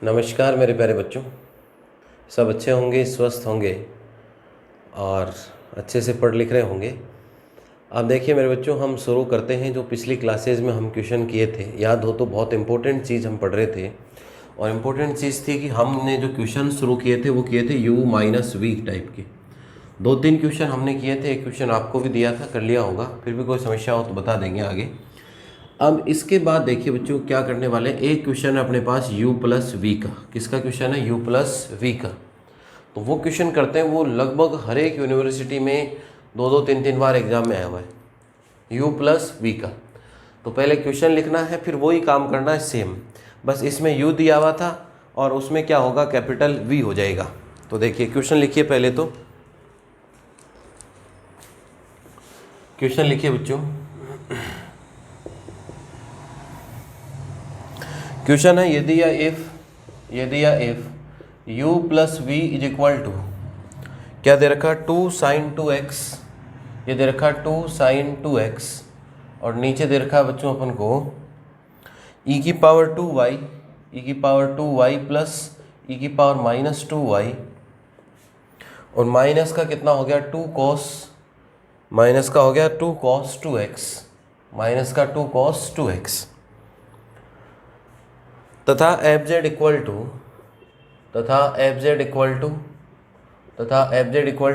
नमस्कार मेरे प्यारे बच्चों, सब अच्छे होंगे, स्वस्थ होंगे और अच्छे से पढ़ लिख रहे होंगे। अब देखिए मेरे बच्चों, हम शुरू करते हैं जो पिछली क्लासेस में हम क्वेश्चन किए थे। याद हो तो बहुत इंपॉर्टेंट चीज़ हम पढ़ रहे थे और इम्पोर्टेंट चीज़ थी कि हमने जो क्वेश्चन शुरू किए थे वो किए थे u माइनस वी टाइप के। 2-3 क्वेश्चन हमने किए थे, एक क्वेश्चन आपको भी दिया था, कर लिया होगा। फिर भी कोई समस्या हो तो बता देंगे आगे। अब इसके बाद देखिए बच्चों क्या करने वाले हैं। एक क्वेश्चन है अपने पास u प्लस वी का। किसका क्वेश्चन है? u प्लस वी का। तो वो क्वेश्चन करते हैं, वो लगभग हर एक यूनिवर्सिटी में 2-2, 3-3 बार एग्जाम में आया हुआ है, u प्लस वी का। तो पहले क्वेश्चन लिखना है, फिर वही काम करना है सेम, बस इसमें u दिया हुआ था और उसमें क्या होगा, कैपिटल V हो जाएगा। तो देखिए क्वेश्चन लिखिए, पहले तो क्वेश्चन लिखिए बच्चों। क्वेश्चन है यदि या if u plus v is equal to, क्या दे रखा, 2 साइन 2x, ये दे रखा 2 साइन 2x और नीचे दे रखा बच्चों अपन को e की पावर 2y प्लस e की पावर माइनस 2y और माइनस का कितना हो गया, 2 cos, माइनस का हो गया 2 cos 2x, माइनस का 2 cos 2x तथा एफ जेड इक्वल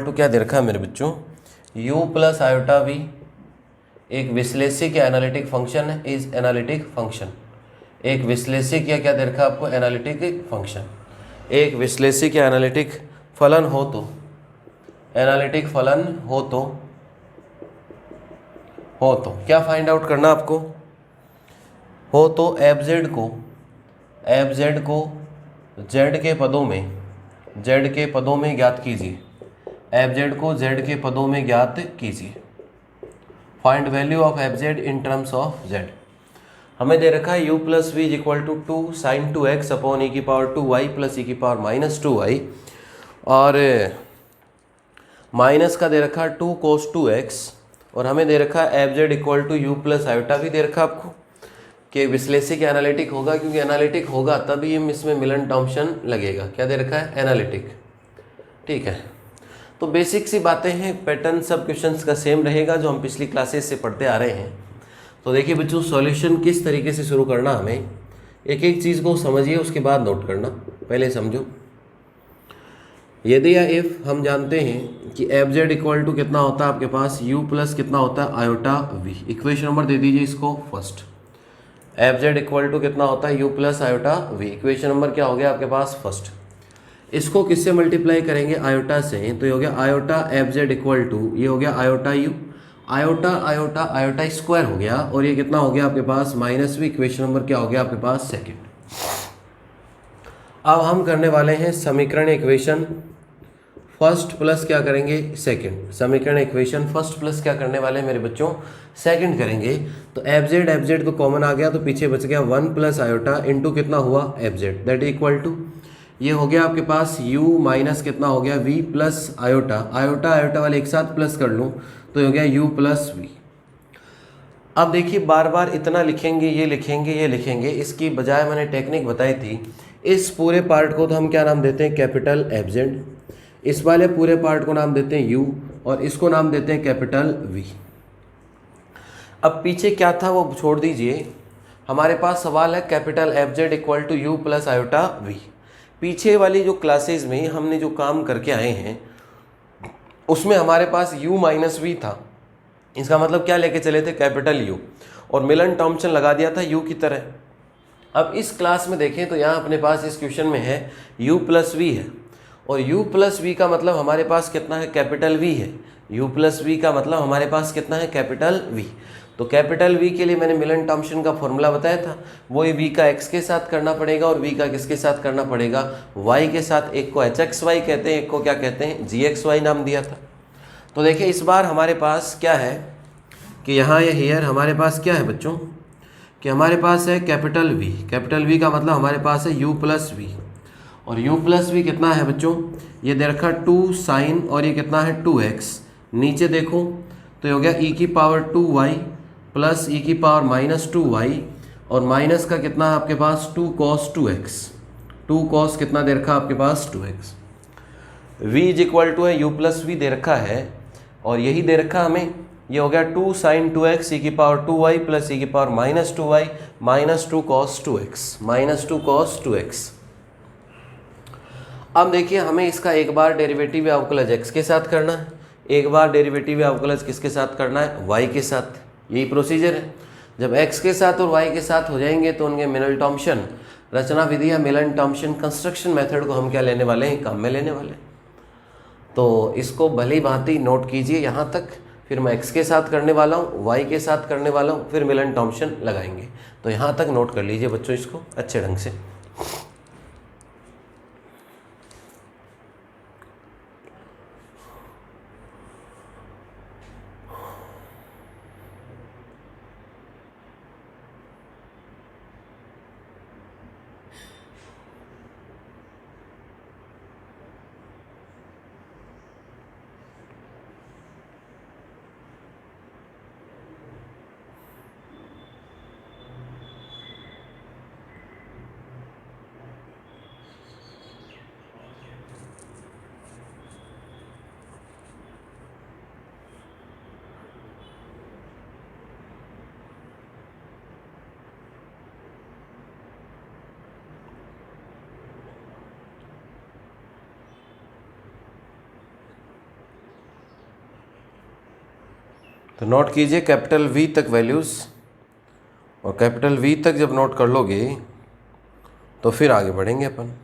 टू क्या दे रखा है मेरे बच्चों, u प्लस आयोटा वी एक विश्लेषिक या एनालिटिक फंक्शन है, इज एनालिटिक फंक्शन। एक विश्लेषिक या क्या दे रखा है आपको, एनालिटिक फंक्शन। एक विश्लेषिक या एनालिटिक फलन हो तो, एनालिटिक फलन हो तो क्या फाइंड आउट करना आपको, हो तो एफ जेड को z के पदों में ज्ञात कीजिए। एफ जेड को z के पदों में ज्ञात कीजिए। Find value of f z in terms of z। हमें दे रखा है u plus v is equal to 2 sine 2x upon e की पावर 2y प्लस e की पावर माइनस 2y और माइनस का दे रखा है 2 cos 2x और हमें दे रखा है f Z equal to u plus iota भी दे रखा आपको कि विश्लेषिक एनालिटिक होगा, क्योंकि एनालिटिक होगा तभी हम इसमें मिलन टॉम्पसन लगेगा। क्या दे रखा है, एनालिटिक। ठीक है, तो बेसिक सी बातें हैं, पैटर्न सब क्वेश्चंस का सेम रहेगा जो हम पिछली क्लासेस से पढ़ते आ रहे हैं। तो देखिए बच्चों, सॉल्यूशन किस तरीके से शुरू करना, हमें एक एक चीज़ को समझिए, उसके बाद नोट करना। पहले समझो, यदि या इफ हम जानते हैं कि एफ जेड इक्वल टू कितना होता है आपके पास, u प्लस कितना होता है, आयोटा v। इक्वेशन नंबर दे दीजिए इसको first. F Z equal to कितना होता है, u plus iota v। Equation number क्या हो गया आपके पास, फर्स्ट। इसको किससे मल्टीप्लाई करेंगे, आयोटा से, तो ये हो गया iota f Z equal to, ये हो गया आयोटा u, आयोटा स्क्वायर हो गया और ये कितना हो गया आपके पास, माइनस v। इक्वेशन नंबर क्या हो गया आपके पास, सेकेंड। अब हम करने वाले हैं समीकरण इक्वेशन फर्स्ट प्लस क्या करेंगे, सेकंड। समीकरण इक्वेशन फर्स्ट प्लस क्या करने वाले हैं मेरे बच्चों, सेकंड करेंगे। तो एफ जेड तो कॉमन आ गया, तो पीछे बच गया 1 प्लस आयोटा इंटू कितना हुआ, f z, that equal to, ये हो गया आपके पास u माइनस कितना हो गया, v प्लस आयोटा वाले एक साथ प्लस कर लूँ तो हो गया u प्लस v। अब देखिए बार बार इतना लिखेंगे, ये लिखेंगे, इसकी बजाय मैंने टेक्निक बताई थी। इस पूरे पार्ट को तो हम क्या नाम देते हैं, कैपिटल एफ जेड। इस वाले पूरे पार्ट को नाम देते हैं u और इसको नाम देते हैं कैपिटल v। अब पीछे क्या था वो छोड़ दीजिए, हमारे पास सवाल है capital f Z equal to u plus iota v। पीछे वाली जो क्लासेस में हमने जो काम करके आए हैं उसमें हमारे पास u माइनस वी था। इसका मतलब क्या लेके चले थे, कैपिटल u, और मिलन टॉम्पसन लगा दिया था u की तरह। अब इस क्लास में देखें तो यहाँ अपने पास इस क्वेश्चन में है u प्लस वी है और u प्लस वी का मतलब हमारे पास कितना है, कैपिटल V है। u प्लस वी का मतलब हमारे पास कितना है, कैपिटल V। तो कैपिटल V के लिए मैंने मिलन टॉम्पसन का फॉर्मूला बताया था, वो ये v का x के साथ करना पड़ेगा और v का किसके साथ करना पड़ेगा, y के साथ। एक को hxy कहते हैं, एक को क्या कहते हैं, gxy नाम दिया था। तो देखिए इस बार हमारे पास क्या है कि यहाँ ये हियर हमारे पास क्या है बच्चों, कि हमारे पास है कैपिटल V का मतलब हमारे पास है u प्लस वी और u प्लस वी कितना है बच्चों, ये दे रखा 2 साइन और ये कितना है 2x। नीचे देखो तो ये हो गया e की पावर 2y प्लस e की पावर माइनस 2y और माइनस का कितना है आपके पास 2 cos 2x। 2 कॉस कितना दे रखा आपके पास 2x। v is equal to है u प्लस वी दे रखा है और यही दे रखा हमें, ये हो गया 2 साइन 2x e की पावर 2y प्लस e की power minus 2y minus 2 cos 2x minus 2 cos 2x। अब देखिए हमें इसका एक बार डेरिवेटिव या अवकलज x के साथ करना है, एक बार डेरिवेटिव या अवकलज किसके साथ करना है y के साथ। यही प्रोसीजर है। जब x के साथ और y के साथ हो जाएंगे तो उनके मिलन टॉम्सन रचना विधि या मिलन टॉम्सन कंस्ट्रक्शन मेथड को हम क्या लेने वाले हैं, काम में लेने वाले हैं। तो इसको भली भांति नोट कीजिए यहाँ तक, फिर मैं x के साथ करने वाला हूँ, y के साथ करने वाला हूँ, फिर मिलन टॉम्सन लगाएंगे। तो यहाँ तक नोट कर लीजिए बच्चों इसको अच्छे ढंग से। तो नोट कीजिए कैपिटल V तक वैल्यूज़, और कैपिटल V तक जब नोट कर लोगे तो फिर आगे बढ़ेंगे अपन।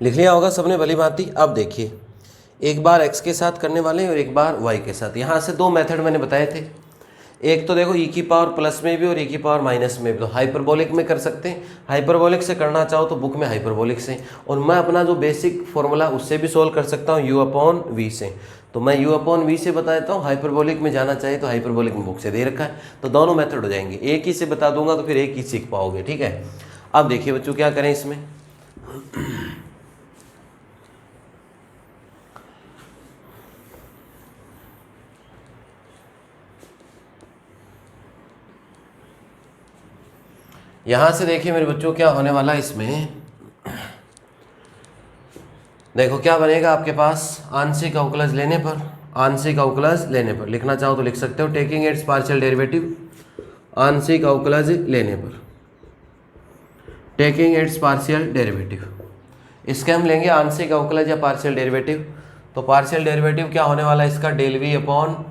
लिख लिया होगा सबने भली भांति। अब देखिए एक बार x के साथ करने वाले हैं और एक बार y के साथ। यहाँ से दो मेथड मैंने बताए थे, एक तो देखो e की पावर प्लस में भी और e की पावर माइनस में भी, तो हाइपरबोलिक में कर सकते हैं। हाइपरबोलिक से करना चाहो तो बुक में हाइपरबोलिक से, और मैं अपना जो बेसिक फॉर्मूला उससे भी सोल्व कर सकता हूँ u अपॉन वी से। तो मैं u अपॉन वी से बता देता हूँ, हाइपरबोलिक में जाना चाहिए तो हाइपरबोलिक में बुक से दे रखा है, तो दोनों मेथड हो जाएंगे। एक ही से बता दूंगा तो फिर एक ही सीख पाओगे, ठीक है। अब देखिए बच्चों क्या करें इसमें। यहाँ से देखिए मेरे बच्चों क्या होने वाला है इसमें, देखो क्या बनेगा आपके पास। आंशिक अवकलज लेने पर, आंशिक अवकलज लेने पर लिखना चाहो तो लिख सकते हो, टेकिंग इट्स पार्शियल डेरिवेटिव। आंशिक अवकलज लेने पर, टेकिंग इट्स पार्शियल डेरिवेटिव, इसके हम लेंगे आंशिक अवकलज या पार्शियल डेरिवेटिव। तो पार्शियल डेरिवेटिव क्या होने वाला है इसका, del v upon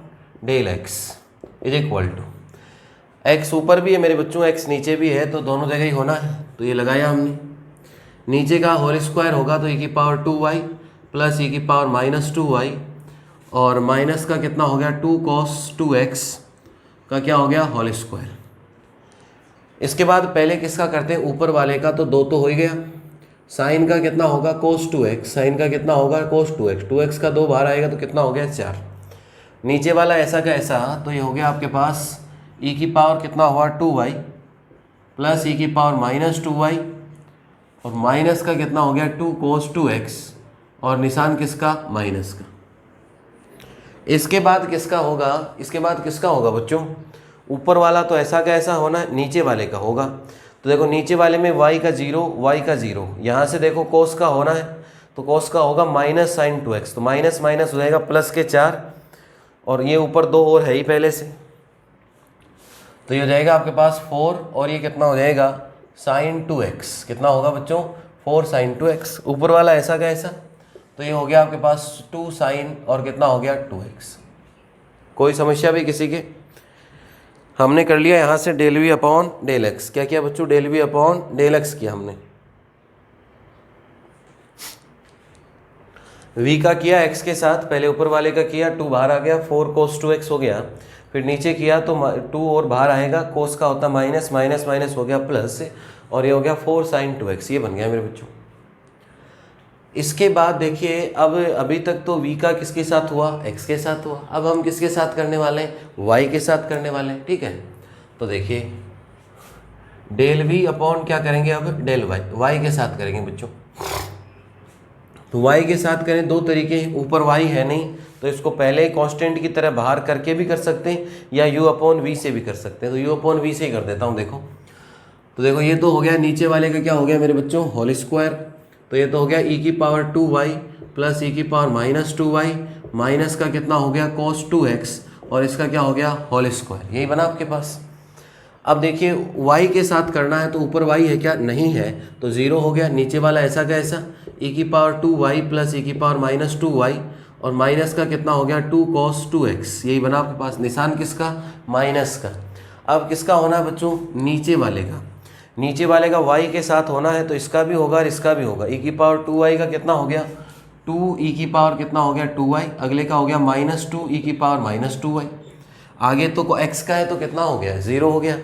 del x is equal to, x ऊपर भी है मेरे बच्चों, एक्स नीचे भी है, तो दोनों जगह ही होना है, तो ये लगाया हमने। नीचे का होल स्क्वायर होगा तो e की पावर 2y प्लस e की पावर माइनस 2y, और माइनस का कितना हो गया 2 cos 2x का क्या हो गया होल स्क्वायर। इसके बाद पहले किसका करते हैं, ऊपर वाले का, तो 2 तो हो ही गया। साइन का कितना होगा cos 2x, साइन का कितना होगा cos 2x, 2x का 2 बाहर आएगा तो कितना हो गया 4। नीचे वाला ऐसा का ऐसा, तो ये हो गया आपके पास e की पावर कितना हुआ 2y प्लस e की पावर माइनस 2y, और माइनस का कितना हो गया 2 cos 2x, और निशान किसका माइनस का। इसके बाद किसका होगा, इसके बाद किसका होगा बच्चों, ऊपर वाला तो ऐसा का ऐसा होना है, नीचे वाले का होगा। तो देखो नीचे वाले में y का 0, y का 0, यहाँ से देखो cos का होना है, तो cos का होगा माइनस साइन 2x, तो माइनस माइनस हो जाएगा प्लस के 4, और ये ऊपर 2 और है ही पहले से, तो ये हो जाएगा आपके पास 4, और ये कितना हो जाएगा साइन 2x, कितना होगा बच्चों 4 साइन 2x। ऊपर वाला ऐसा का ऐसा, तो ये हो गया आपके पास 2 साइन और कितना हो गया 2x। कोई समस्या भी किसी के, हमने कर लिया यहाँ से del v upon del x. क्या किया बच्चों? Del v upon del x किया हमने। v का किया x के साथ, पहले ऊपर वाले का किया, 2 बाहर आ गया, 4 cos 2x हो गया। फिर नीचे किया तो 2 और बाहर आएगा, cos का होता माइनस, माइनस माइनस हो गया प्लस, और ये हो गया 4 sin 2x। ये बन गया मेरे बच्चों। इसके बाद देखिए अब अभी तक तो v का किसके साथ हुआ? x के साथ हुआ। अब हम किसके साथ करने वाले हैं? y के साथ करने वाले हैं। ठीक है, तो देखिए डेल v अपॉन क्या करेंगे? अब डेल y के साथ करेंगे बच्चों। तो y के साथ करें, दो तरीके, ऊपर y है नहीं तो इसको पहले कांस्टेंट की तरह बाहर करके भी कर सकते हैं, या u अपॉन v से भी कर सकते हैं। तो u अपॉन v से ही कर देता हूँ। देखो तो देखो ये तो हो गया, नीचे वाले का क्या हो गया मेरे बच्चों? Whole square. तो ये तो हो गया e की पावर 2y प्लस e की पावर माइनस 2y, माइनस का कितना हो गया? cos 2x, और इसका क्या हो गया? Whole square. यही बना आपके पास। अब देखिए y के साथ करना है तो ऊपर y है क्या? नहीं है, तो 0 हो गया। नीचे वाला ऐसा का ऐसा, e की पावर 2y प्लस e की पावर माइनस 2y, और माइनस का कितना हो गया? 2 cos 2x। यही बना आपके पास। निशान किसका? माइनस का। अब किसका होना है बच्चों? नीचे वाले का। नीचे वाले का y के साथ होना है तो इसका भी होगा और इसका भी होगा। e की पावर 2y का कितना हो गया? 2e की पावर कितना हो गया? 2y। अगले का हो गया माइनस 2e की पावर माइनस 2y। आगे तो x का है तो कितना हो गया? 0 हो गया।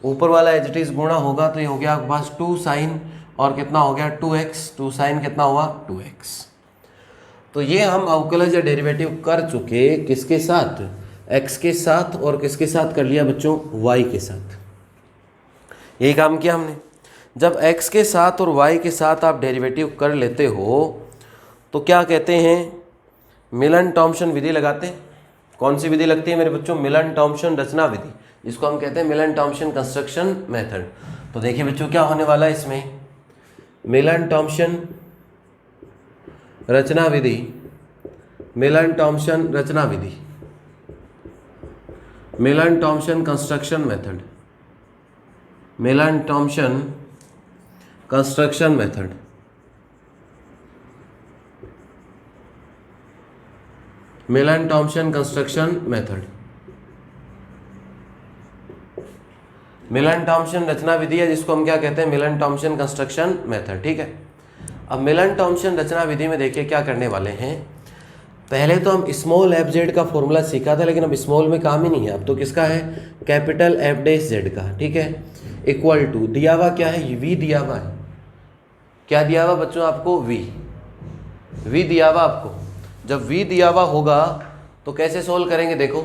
ऊपर वाला एज इट इज गुणा होगा तो ये हो गया आपके पास 2 साइन, और कितना हो गया? 2x। 2 साइन कितना हुआ? 2x। तो ये हम अवकलज या डेरिवेटिव कर चुके, किसके साथ? x के साथ। और किसके साथ कर लिया बच्चों? y के साथ। यही काम किया हमने। जब x के साथ और y के साथ आप डेरिवेटिव कर लेते हो तो क्या कहते हैं? मिलन टॉमसन विधि लगाते हैं। कौन सी विधि लगती है मेरे बच्चों? मिलन टॉमसन रचना विधि, जिसको हम कहते हैं मिलन टॉमसन कंस्ट्रक्शन मेथड। तो देखिए बच्चों क्या होने वाला है इसमें? मिलन टॉमसन रचना विधि, मिलन टॉमसन रचना विधि, मिलन टॉमसन कंस्ट्रक्शन मेथड, मिलन टॉमसन कंस्ट्रक्शन मेथड। मिलन टॉमसन कंस्ट्रक्शन मेथड, मिलन टॉमसन रचना विधि है, जिसको हम क्या कहते हैं? मिलन टॉमसन कंस्ट्रक्शन मेथड। ठीक है, अब मिलन टॉमसन रचना विधि में देखिए क्या करने वाले हैं। पहले तो हम स्मॉल एफ जेड का फॉर्मूला सीखा था, लेकिन अब स्मॉल में काम ही नहीं है। अब तो किसका है? कैपिटल एफ डैश जेड का। ठीक है, इक्वल टू दिया हुआ क्या है? v दिया हुआ है। क्या दिया हुआ बच्चों आपको? v दिया हुआ आपको। जब v दिया हुआ होगा तो कैसे सोल्व करेंगे? देखो,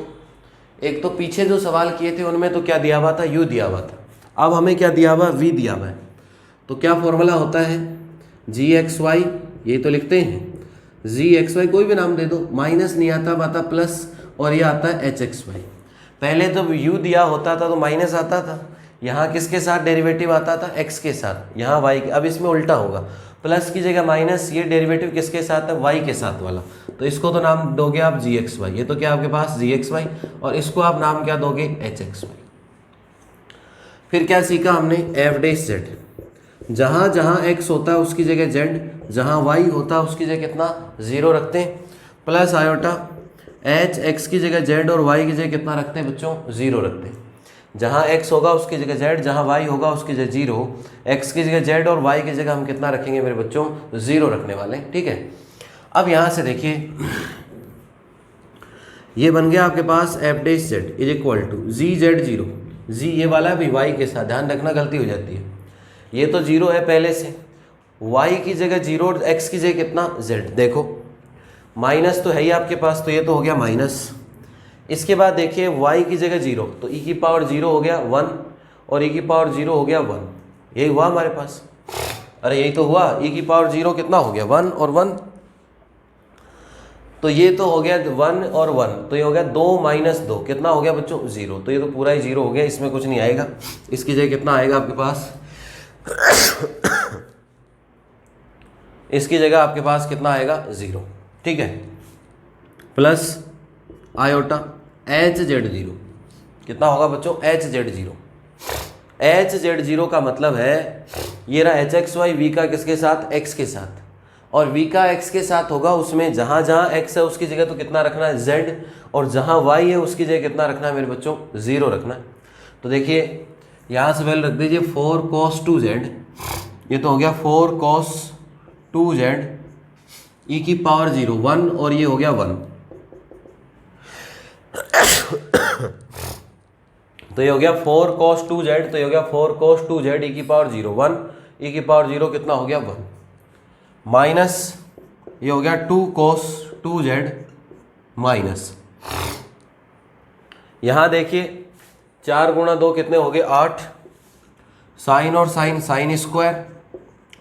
एक तो पीछे जो सवाल किए थे उनमें तो क्या दिया हुआ था? u दिया हुआ था। अब हमें क्या दिया हुआ? v दिया हुआ है। तो क्या फॉर्मूला होता है? gxy, ये तो लिखते हैं gxy, कोई भी नाम दे दो, माइनस नहीं आता, अब आता प्लस, और ये आता है hxy। पहले जब u दिया होता था तो माइनस आता था, यहाँ किसके साथ डेरिवेटिव आता था? x के साथ, यहाँ y के। अब इसमें उल्टा होगा, प्लस की जगह माइनस, ये डेरिवेटिव किसके साथ है? y के साथ वाला। तो इसको तो नाम दोगे आप gxy, ये तो क्या आपके पास? gxy, और इसको आप नाम क्या दोगे? hxy। फिर क्या सीखा हमने? F dash Z. जहाँ जहाँ x होता है उसकी जगह z, जहाँ y होता है उसकी जगह कितना? 0 रखते हैं, प्लस आयोटा h, x की जगह z और y की जगह कितना रखते हैं बच्चों? 0 रखते हैं। जहाँ x होगा उसकी जगह z, जहाँ y होगा उसकी जगह 0, x की जगह z और y की जगह हम कितना रखेंगे मेरे बच्चों? 0 रखने वाले। ठीक है, अब यहाँ से देखिए ये बन गया आपके पास F dash Z is equal to G Z 0। जी ये वाला भी y के साथ, ध्यान रखना गलती हो जाती है। ये तो 0 है पहले से, y की जगह 0 और x की जगह कितना? z। देखो माइनस तो है ही आपके पास, तो ये तो हो गया माइनस। इसके बाद देखिए y की जगह 0, तो e की पावर 0 हो गया 1, और e की पावर 0 हो गया 1। यही हुआ हमारे पास। अरे यही तो हुआ, e की पावर 0 कितना हो गया? 1 और 1, तो ये तो हो गया 1 और 1, तो ये हो गया 2 माइनस 2, कितना हो गया बच्चों? 0। तो ये तो पूरा ही 0 हो गया, इसमें कुछ नहीं आएगा। इसकी जगह कितना आएगा आपके पास? इसकी जगह आपके पास कितना आएगा? 0। ठीक है, प्लस आयोटा एच जेड 0, कितना होगा बच्चों? H Z 0। एच जेड 0 का मतलब है ये रहा एच एक्स वाई, वी का किसके साथ? x के साथ, और v का x के साथ होगा, उसमें जहाँ जहाँ x है उसकी जगह तो कितना रखना है? z, और जहाँ y है उसकी जगह कितना रखना है मेरे बच्चों? 0 रखना है। तो देखिए यहाँ से वैल्यू रख दीजिए 4 cos 2z, ये तो हो गया 4 cos 2z e की पावर 0 1, और ये हो गया 1, तो ये हो गया 4 cos 2z, तो ये हो गया 4 cos 2z e की पावर 0 1, e की पावर 0 कितना हो गया 1, माइनस ये हो गया 2 cos 2z माइनस, यहाँ देखिए 4 गुणा 2 कितने हो गए 8, साइन और साइन साइन स्क्वायर,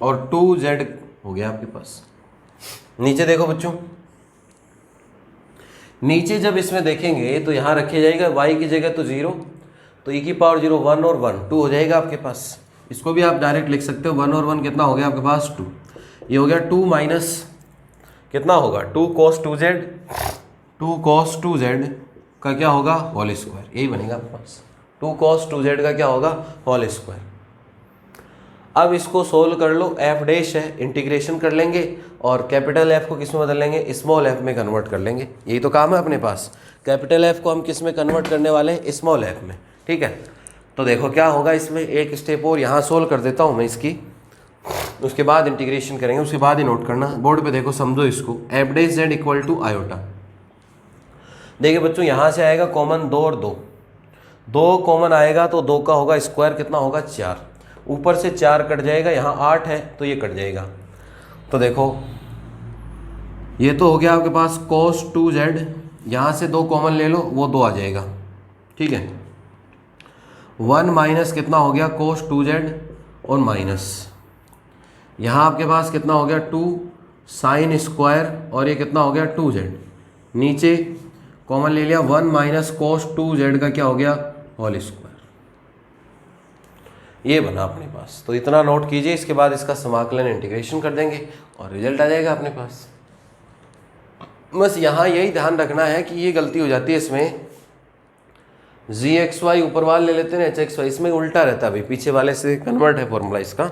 और 2z हो गया आपके पास। नीचे देखो बच्चों, नीचे जब इसमें देखेंगे तो यहाँ रखे जाएगा y की जगह तो 0, तो e की पावर 0 1 और 1 2 हो जाएगा आपके पास। इसको भी आप डायरेक्ट लिख सकते हो, 1 और 1 कितना हो गया आपके पास 2, ये हो गया 2 माइनस कितना होगा 2 cos 2z, 2 cos 2z का क्या होगा होल स्क्वायर, यही बनेगा आपके पास, 2 cos 2z का क्या होगा होल स्क्वायर। अब इसको सोल्व कर लो, एफ डैश है, इंटीग्रेशन कर लेंगे और कैपिटल एफ को किस में बदल लेंगे स्मॉल एफ में कन्वर्ट कर लेंगे, यही तो काम है अपने पास। कैपिटल एफ को हम किस में कन्वर्ट करने वाले हैं स्मॉल एफ में, ठीक है। तो देखो क्या होगा इसमें, एक स्टेप और यहाँ सोल्व कर देता हूँ मैं इसकी, उसके बाद इंटीग्रेशन करेंगे, उसके बाद ही नोट करना, बोर्ड पे देखो समझो इसको। F dash Z equal to iota, देखिए बच्चों यहाँ से आएगा कॉमन 2 और 2, 2 कॉमन आएगा तो 2 का होगा स्क्वायर कितना होगा 4, ऊपर से 4 कट जाएगा, यहाँ 8 है तो ये कट जाएगा। तो देखो ये तो हो गया आपके पास cos 2z, यहाँ से 2 कॉमन ले लो वो 2 आ जाएगा, ठीक है। 1 माइनस कितना हो गया cos 2z, और माइनस यहाँ आपके पास कितना हो गया 2 साइन स्क्वायर, और ये कितना हो गया 2z, नीचे कॉमन ले लिया 1 माइनस cos 2z का क्या हो गया होल स्क्वायर, ये बना अपने पास। तो इतना नोट कीजिए, इसके बाद इसका समाकलन इंटीग्रेशन कर देंगे और रिजल्ट आ जाएगा अपने पास। बस यहाँ यही ध्यान रखना है कि ये गलती हो जाती है इसमें, जी एक्स वाई ऊपर वाले ले लेते हैं एच एक्स वाई, इसमें उल्टा रहता है भाई, पीछे वाले से कन्वर्ट है फॉर्मूला इसका।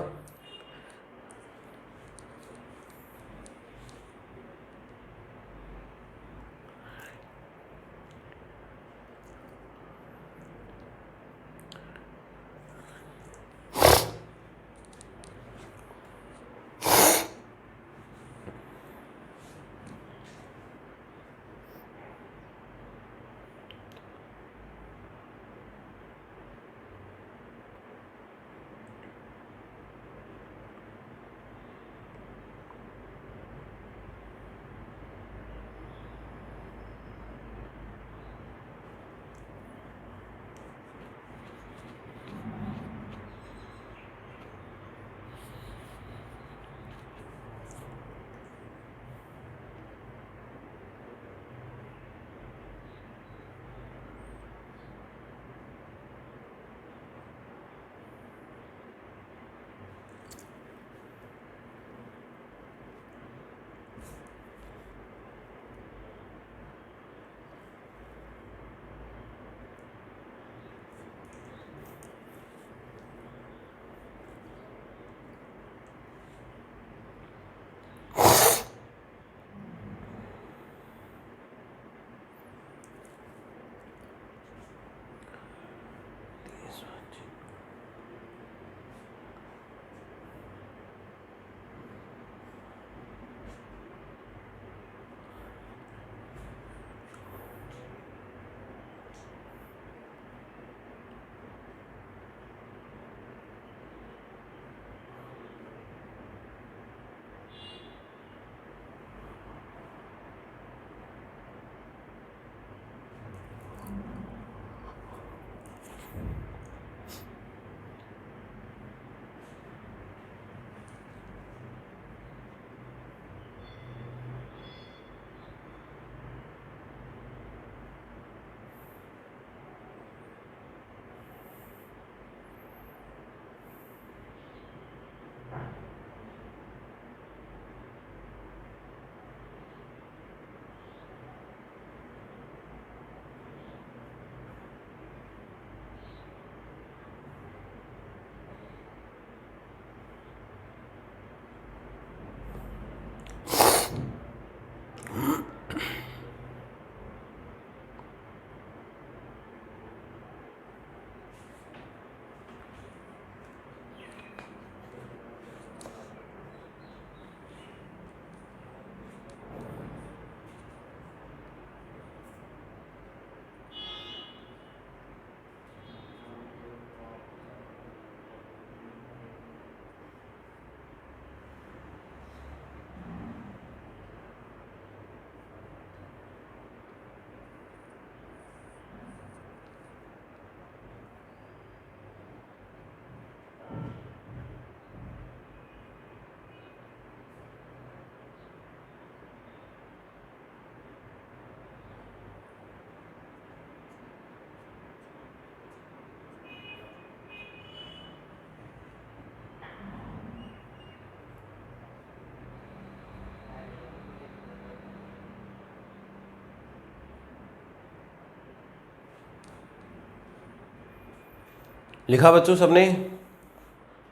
लिखा बच्चों सबने?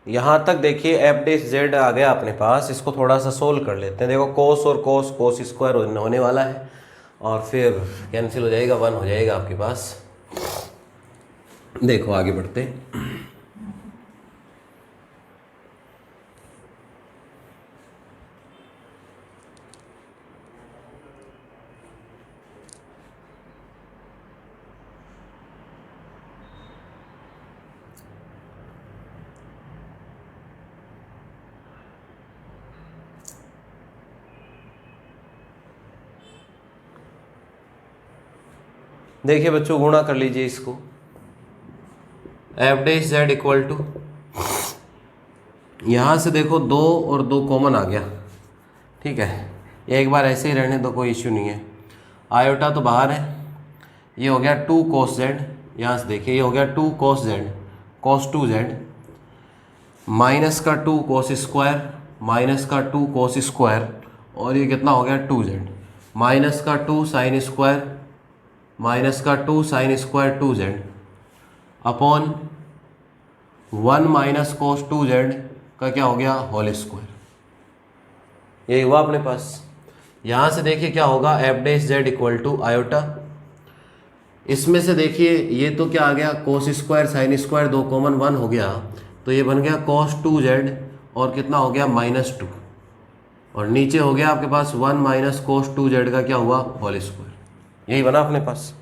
यहाँ तक देखिए एफ डैश जेड आ गया अपने पास, इसको थोड़ा सा सोल्व कर लेते हैं। देखो कोस और कोस, कोस स्क्वायर होने वाला है और फिर कैंसिल हो जाएगा, 1 हो जाएगा आपके पास। देखो आगे बढ़ते हैं। देखिए बच्चों गुणा कर लीजिए इसको, f dash Z equal to, यहाँ से देखो 2 और 2 कॉमन आ गया, ठीक है, ये एक बार ऐसे ही रहने दो, कोई इश्यू नहीं है। आयोटा तो बाहर है, ये हो गया 2 cos z, यहाँ से देखिए ये हो गया 2 cos z, cos 2z, minus का 2 cos स्क्वायर, माइनस का 2 cos स्क्वायर, और ये कितना हो गया 2z, माइनस का 2 साइन स्क्वायर, माइनस का 2 sine square 2z upon 1 minus कोस 2z का क्या हो गया होल स्क्वायर। यही हुआ अपने पास। यहाँ से देखिए क्या होगा, f dash Z equal to iota, इसमें से देखिए ये तो क्या आ गया cos square sine square 2 common 1 हो गया, तो ये बन गया cos 2z और कितना हो गया -2, और नीचे हो गया आपके पास 1 माइनस कोस 2z का क्या हुआ होल स्क्वायर। यही बना अपने पास।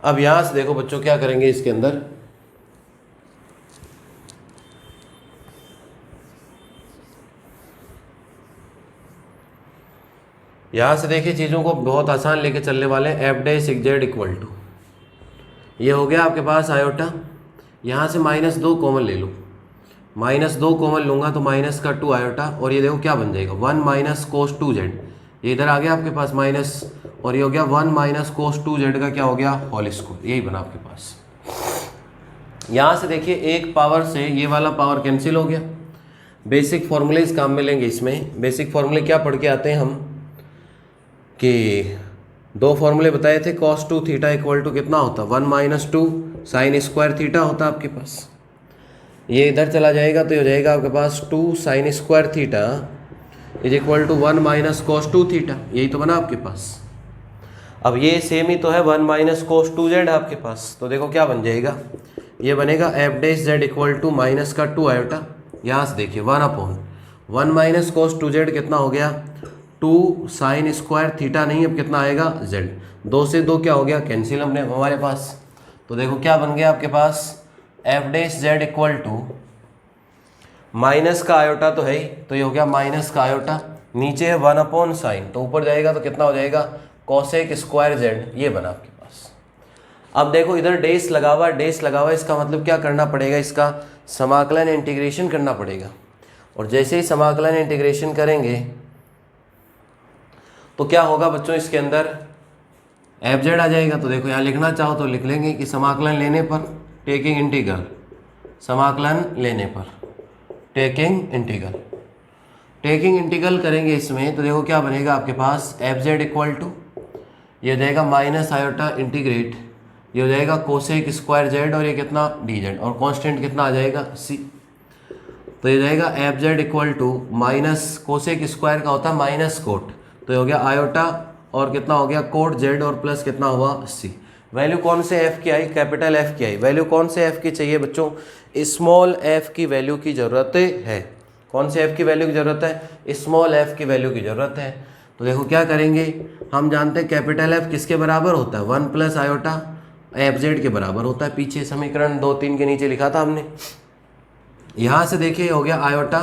अब यहां से देखो बच्चों क्या करेंगे इसके अंदर, यहां से देखिए चीज़ों को बहुत आसान लेके चलने वाले हैं। F dash Z equal to, ये हो गया आपके पास आयोटा, यहाँ से -2 कॉमन ले लो, -2 कॉमन लूँगा तो माइनस का 2 आयोटा, और ये देखो क्या बन जाएगा 1 माइनस कोस 2z, ये इधर आ गया आपके पास माइनस, और ये हो गया 1 माइनस कोस 2z का क्या हो गया होल स्क्वायर। यही बना आपके पास। यहाँ से देखिए एक पावर से ये वाला पावर कैंसिल हो गया। बेसिक फॉर्मूले इस काम में लेंगे। इसमें बेसिक फॉर्मूले क्या पढ़ के आते हैं हम, कि 2 फॉर्मूले बताए थे, cos 2 थीटा इक्वल टू कितना होता 1 माइनस 2 साइन स्क्वायर थीटा होता आपके पास। ये इधर चला जाएगा तो ये हो जाएगा आपके पास 2 sine square theta is equal to 1 minus cos 2 theta. यही तो बना आपके पास। अब ये सेम ही तो है 1 माइनस कोस 2z आपके पास, तो देखो क्या बन जाएगा, ये बनेगा f dash Z equal to minus का 2 आयोटा, यहाँ से देखिए 1 अपॉन 1 माइनस कोस 2z कितना हो गया 2 साइन स्क्वायर थीटा, नहीं अब कितना आएगा z, 2 से 2 क्या हो गया कैंसिल हमने हमारे पास। तो देखो क्या बन गया आपके पास, F dash Z equal to minus का आयोटा तो है ही, तो ये हो गया माइनस का आयोटा, नीचे है 1 अपॉन साइन, तो ऊपर जाएगा तो कितना हो जाएगा कोसेक स्क्वायर जेड। ये बना आपके पास। अब देखो इधर डैश लगा हुआ, डैश लगा हुआ, इसका मतलब क्या करना पड़ेगा, इसका समाकलन इंटीग्रेशन करना पड़ेगा। और जैसे ही समाकलन इंटीग्रेशन करेंगे तो क्या होगा बच्चों, इसके अंदर एफ जेड आ जाएगा। तो देखो यहाँ लिखना चाहो तो लिख लेंगे कि समाकलन लेने पर, टेकिंग इंटीग्रल, समाकलन लेने पर टेकिंग इंटीग्रल, टेकिंग इंटीग्रल करेंगे इसमें, तो देखो क्या बनेगा आपके पास, एफ जेड इक्वल टू ये हो जाएगा माइनस आयोटा इंटीग्रेट, ये हो जाएगा कोसेक स्क्वायर जेड, और ये कितना डी जेड, और कांस्टेंट कितना आ जाएगा सी। तो ये जाएगा f Z equal to minus cosec square का होता है माइनस कोट, तो ये हो गया आयोटा, और कितना हो गया कोट जेड, और प्लस कितना हुआ सी। वैल्यू कौन से एफ की आई, कैपिटल एफ की आई। वैल्यू कौन से एफ की चाहिए बच्चों, स्मॉल एफ की वैल्यू की ज़रूरत है। कौन से एफ की वैल्यू की ज़रूरत है, स्मॉल एफ की वैल्यू की ज़रूरत है। तो देखो क्या करेंगे, हम जानते हैं कैपिटल एफ किसके बराबर होता है, 1 प्लस आयोटा एफ जेड के बराबर होता है। पीछे समीकरण 2-3 के नीचे लिखा था हमने। यहाँ से देखिए हो गया आयोटा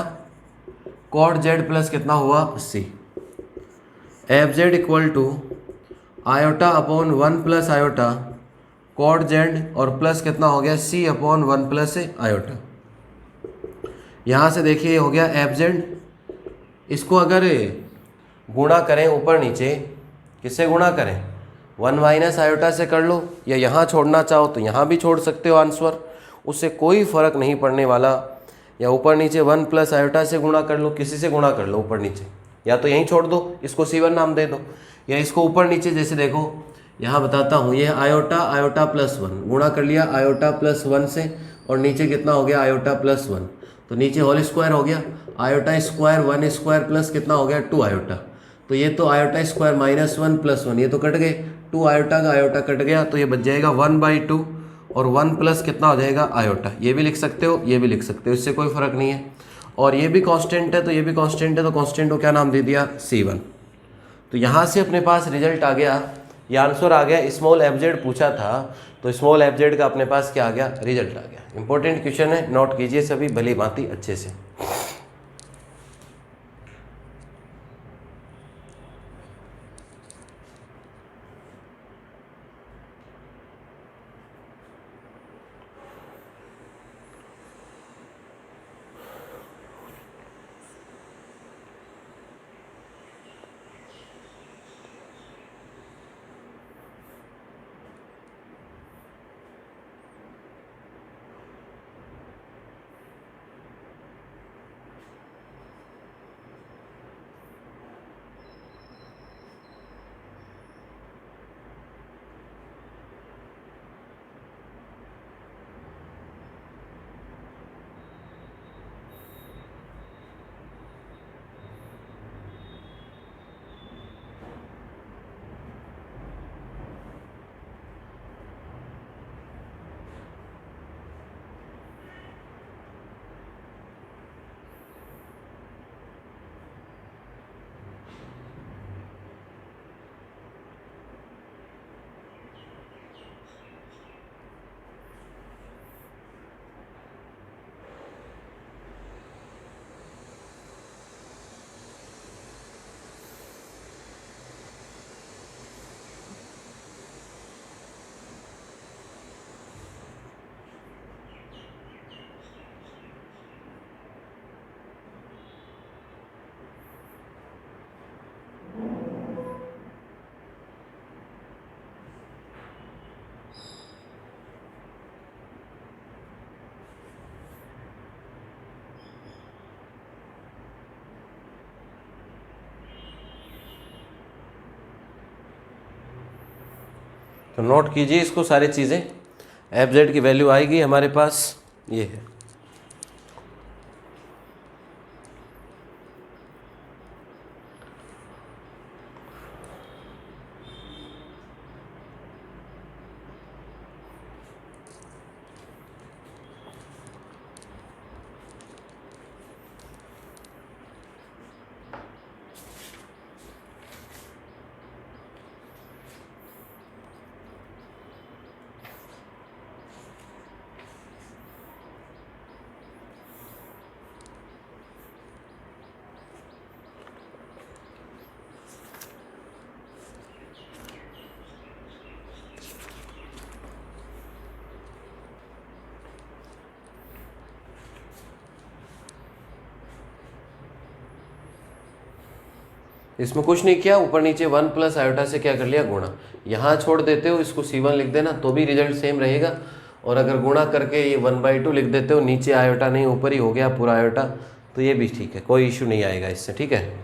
कॉट जेड प्लस कितना हुआ C, F Z equal to iota upon 1 plus iota cot Z, और प्लस कितना हो गया सी अपॉन 1 प्लस आयोटा। यहाँ से देखिए हो गया एफ जेड, इसको अगर गुणा करें ऊपर नीचे, किससे गुणा करें, 1 माइनस आयोटा से कर लो, या यहाँ छोड़ना चाहो तो यहाँ भी छोड़ सकते हो आंसर, उससे कोई फ़र्क नहीं पड़ने वाला। या ऊपर नीचे 1 प्लस आयोटा से गुणा कर लो, किसी से गुणा कर लो ऊपर नीचे, या तो यहीं छोड़ दो, इसको C1 नाम दे दो, या इसको ऊपर नीचे जैसे देखो यहाँ बताता हूँ, ये आयोटा आयोटा प्लस 1 गुणा कर लिया आयोटा प्लस 1 से, और नीचे कितना हो गया आयोटा प्लस 1, तो नीचे होल स्क्वायर हो गया, आयोटा स्क्वायर 1 स्क्वायर प्लस कितना हो गया 2 आयोटा, तो ये तो आयोटा स्क्वायर माइनस 1 प्लस 1, ये तो कट गए, 2 आयोटा का आयोटा कट गया, तो ये बच जाएगा 1/2 और 1 प्लस कितना हो जाएगा आयोटा। ये भी लिख सकते हो, ये भी लिख सकते हो, इससे कोई फ़र्क नहीं है। और ये भी कांस्टेंट है तो ये भी कांस्टेंट है, तो कांस्टेंट को क्या नाम दे दिया C1। तो यहाँ से अपने पास रिजल्ट आ गया, ये आंसर आ गया। स्मॉल एफजेड पूछा था तो स्मॉल एफजेड का अपने पास क्या आ गया, रिजल्ट आ गया। इंपॉर्टेंट क्वेश्चन है, नोट कीजिए सभी भली भांति अच्छे से। तो नोट कीजिए इसको सारी चीज़ें। एफ जेड की वैल्यू आएगी हमारे पास, ये है। इसमें कुछ नहीं किया, ऊपर नीचे 1 प्लस आयोटा से क्या कर लिया, गुणा। यहाँ छोड़ देते हो, इसको C1 लिख देना तो भी रिजल्ट सेम रहेगा। और अगर गुणा करके ये 1/2 लिख देते हो, नीचे आयोटा नहीं ऊपर ही हो गया पूरा आयोटा, तो ये भी ठीक है, कोई इशू नहीं आएगा इससे, ठीक है।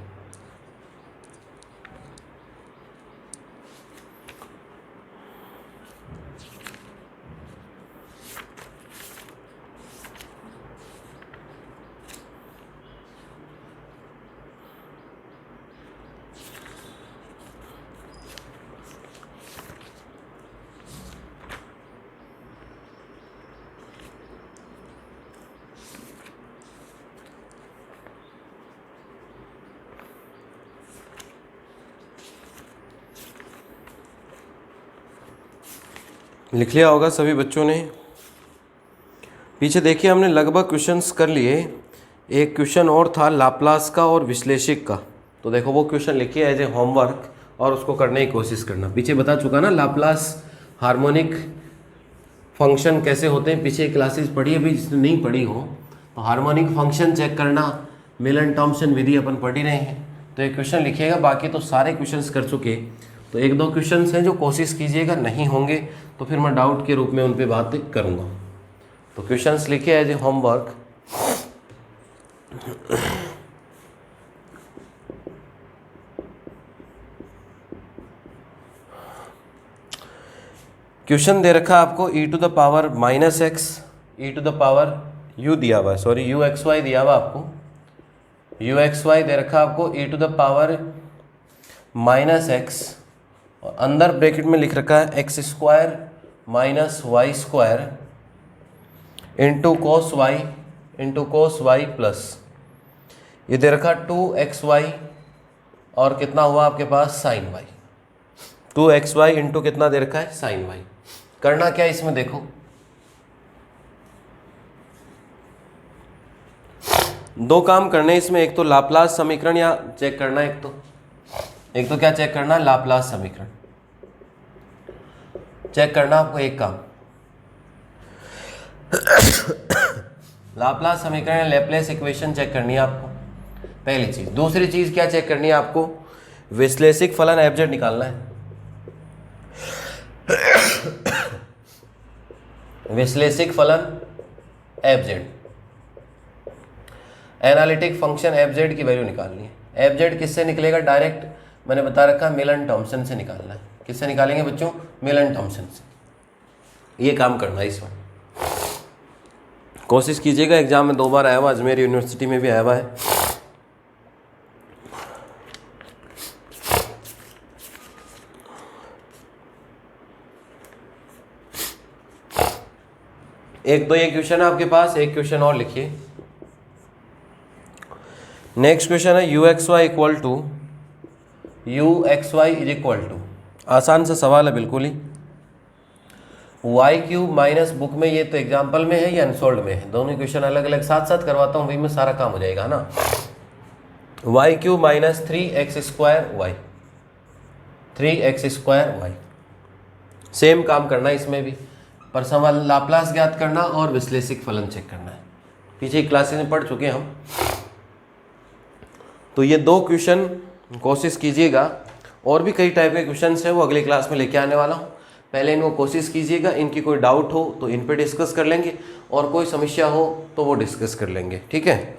लिख लिया होगा सभी बच्चों ने। पीछे देखिए हमने लगभग क्वेश्चंस कर लिए। एक क्वेश्चन और था लाप्लास का और विश्लेषिक का, तो देखो वो क्वेश्चन लिखिए एज ए होमवर्क और उसको करने की कोशिश करना। पीछे बता चुका ना लाप्लास हार्मोनिक फंक्शन कैसे होते हैं, पीछे क्लासेस पढ़ी अभी जिसने नहीं पढ़ी हो तो हार्मोनिक फंक्शन चेक करना, मिलन थॉम्सन विधि अपन पढ़ ही रहे हैं। तो एक क्वेश्चन लिखिएगा, बाकी तो सारे क्वेश्चंस कर चुके। तो एक दो क्वेश्चंस हैं जो कोशिश कीजिएगा, नहीं होंगे तो फिर मैं डाउट के रूप में उन पे बात करूँगा। तो क्वेश्चंस लिखे एज ए होमवर्क। क्वेश्चन दे रखा आपको e to the power -x, e to the power u दिया हुआ है, सॉरी uxy दिया हुआ आपको, uxy दे रखा आपको e to the power -x, और अंदर ब्रैकेट में लिख रखा है x square minus y square into cos y plus ये दे रखा 2xy और कितना हुआ आपके पास साइन वाई, 2xy इंटू कितना दे रखा है साइन वाई। करना क्या है इसमें देखो, दो काम करने इसमें, एक तो लाप्लास समीकरण या चेक करना, एक तो क्या चेक करना, लाप्लास समीकरण चेक करना आपको एक काम। लाप्लास समीकरण या लैपलेस इक्वेशन चेक करनी है आपको, पहली चीज। दूसरी चीज क्या चेक करनी है आपको, विश्लेषिक फलन एफजेड निकालना है। विश्लेषिक फलन एफजेड, एनालिटिक फंक्शन एफजेड की वैल्यू निकालनी है। एफजेड किससे निकलेगा, डायरेक्ट मैंने बता रखा मिलन थॉमसन से निकालना है। किससे निकालेंगे बच्चों, मिलन थॉमसन से। ये काम करना है इसमें, कोशिश कीजिएगा। एग्जाम में 2 बार आया हुआ, अजमेर यूनिवर्सिटी में भी आया हुआ है। एक तो ये क्वेश्चन है आपके पास, एक क्वेश्चन और लिखिए। नेक्स्ट क्वेश्चन है uxy इक्वल टू आसान सा सवाल है बिल्कुल ही। y³ माइनस, बुक में ये तो एग्जाम्पल में है या अनसोल्ड में है, दोनों क्वेश्चन अलग अलग साथ साथ करवाता हूँ, वही में सारा काम हो जाएगा ना। y³ माइनस 3x² सेम काम करना है इसमें भी, पर सवाल लाप्लास ज्ञात करना और विश्लेषिक फलन चेक करना है। पीछे क्लासेस में पढ़ चुके हैं हम। तो ये 2 क्वेश्चन कोशिश कीजिएगा, और भी कई टाइप के क्वेश्चन हैं वो अगली क्लास में लेके आने वाला हूँ। पहले इनको कोशिश कीजिएगा, इनकी कोई डाउट हो तो इन पे डिस्कस कर लेंगे, और कोई समस्या हो तो वो डिस्कस कर लेंगे, ठीक है।